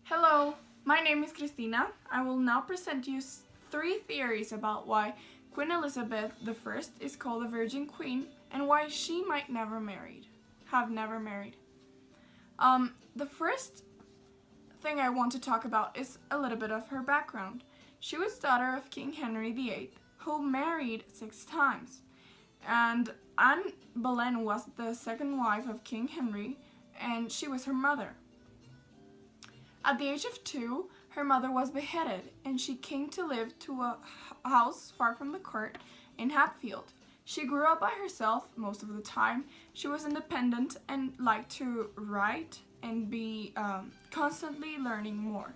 Hello, my name is Christina. I will now present you three theories about why Queen Elizabeth I is called the Virgin Queen and why she might have never married. The first thing I want to talk about is a little bit of her background. She was daughter of King Henry VIII, who married 6 times. And Anne Boleyn was the second wife of King Henry, and she was her mother. At the age of 2, her mother was beheaded, and she came to live to a house far from the court in Hatfield. She grew up by herself most of the time. She was independent and liked to write and be constantly learning more.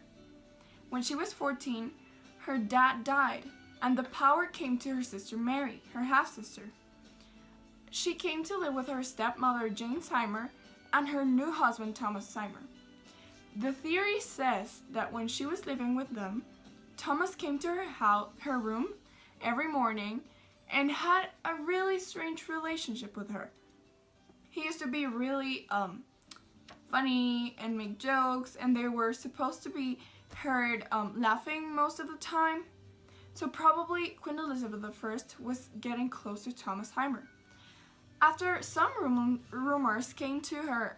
When she was 14, her dad died, and the power came to her sister Mary, her half-sister. She came to live with her stepmother Jane Seymour and her new husband Thomas Seymour. The theory says that when she was living with them, Thomas came to her room every morning and had a really strange relationship with her. He used to be really funny and make jokes, and they were supposed to be heard laughing most of the time. So probably Queen Elizabeth I was getting close to Thomas Seymour. After some rumors came to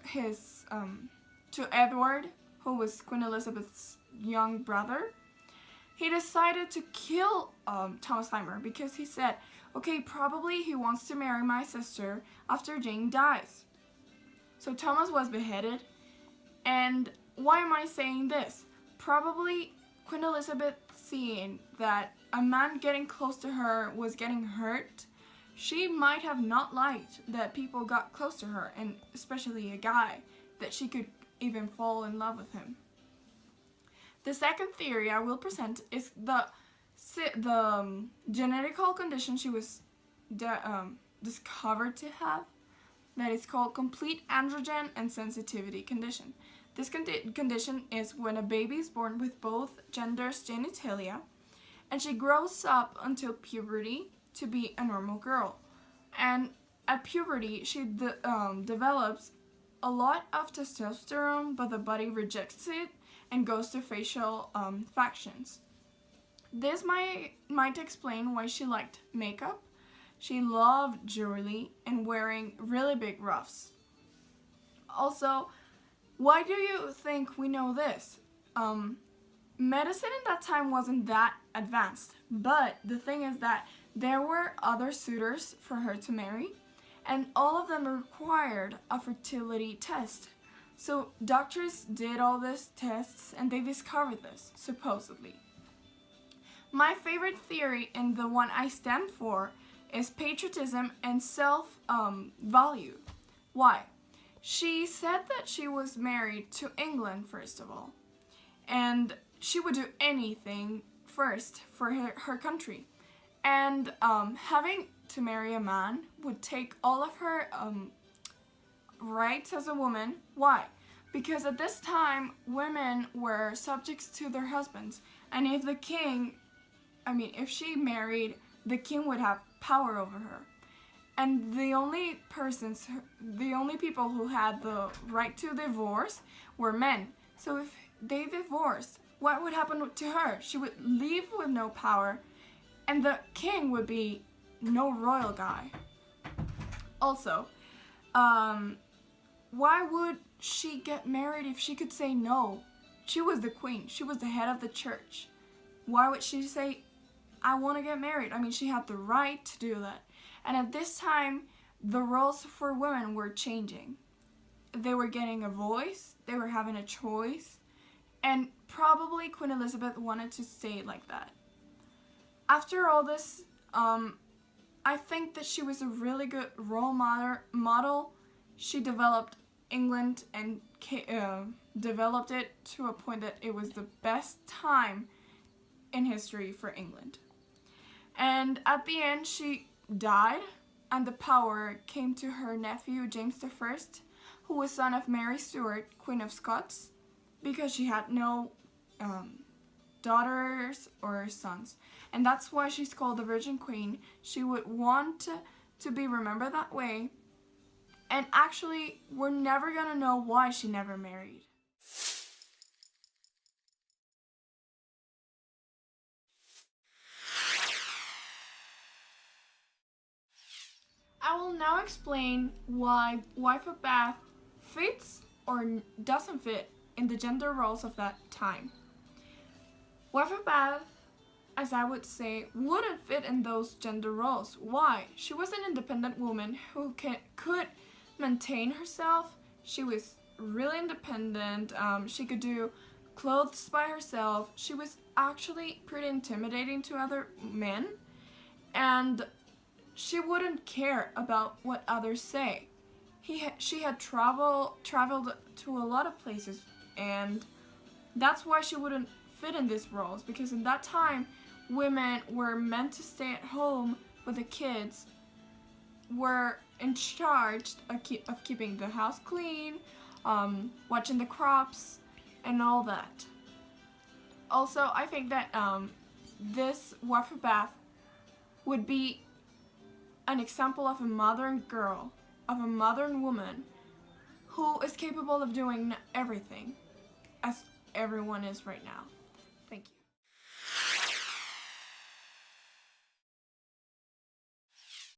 to Edward, who was Queen Elizabeth's young brother, he decided to kill Thomas Seymour because he said, okay, probably he wants to marry my sister after Jane dies. So Thomas was beheaded, and why am I saying this? Probably Queen Elizabeth, seeing that a man getting close to her was getting hurt, she might have not liked that people got close to her, and especially a guy, that she could even fall in love with him. The second theory I will present is the genetical condition she was discovered to have, that is called complete androgen and sensitivity condition. This condition is when a baby is born with both genders' genitalia, and she grows up until puberty to be a normal girl. And at puberty, she develops a lot of testosterone, but the body rejects it and goes to facial factions. This might explain why she liked makeup. She loved jewelry and wearing really big ruffs. Also, why do you think we know this? Medicine in that time wasn't that advanced, but the thing is that there were other suitors for her to marry, and all of them required a fertility test. So doctors did all these tests and they discovered this, supposedly. My favorite theory, and the one I stand for, is patriotism and self-value. Why? She said that she was married to England, first of all, and she would do anything first for her country. And having to marry a man would take all of her rights as a woman. Why? Because at this time, women were subjects to their husbands. And if if she married, the king would have power over her. And the only people who had the right to divorce were men. So if they divorced, what would happen to her? She would leave with no power, and the king would be no royal guy. Also, why would she get married if she could say no? She was the queen. She was the head of the church. Why would she say, I want to get married? I mean, she had the right to do that. And at this time, the roles for women were changing. They were getting a voice. They were having a choice. And probably Queen Elizabeth wanted to stay like that. After all this, I think that she was a really good role model. She developed England and developed it to a point that it was the best time in history for England. And at the end, she died, and the power came to her nephew James I, who was son of Mary Stuart, Queen of Scots, because she had no daughters or sons. And that's why she's called the Virgin Queen. She would want to be remembered that way. And actually, we're never gonna know why she never married. I will now explain why wife of Bath fits or doesn't fit in the gender roles of that time. Wife of Bath, as I would say, wouldn't fit in those gender roles. Why? She was an independent woman who could maintain herself. She was really independent. She could do clothes by herself. She was actually pretty intimidating to other men, and she wouldn't care about what others say. She had traveled to a lot of places, and that's why she wouldn't fit in these roles, because in that time women were meant to stay at home with the kids, were in charge of keeping the house clean, watching the crops, and all that. Also, I think that this wife of Bath would be an example of a modern girl, of a modern woman who is capable of doing everything, as everyone is right now. Thank you.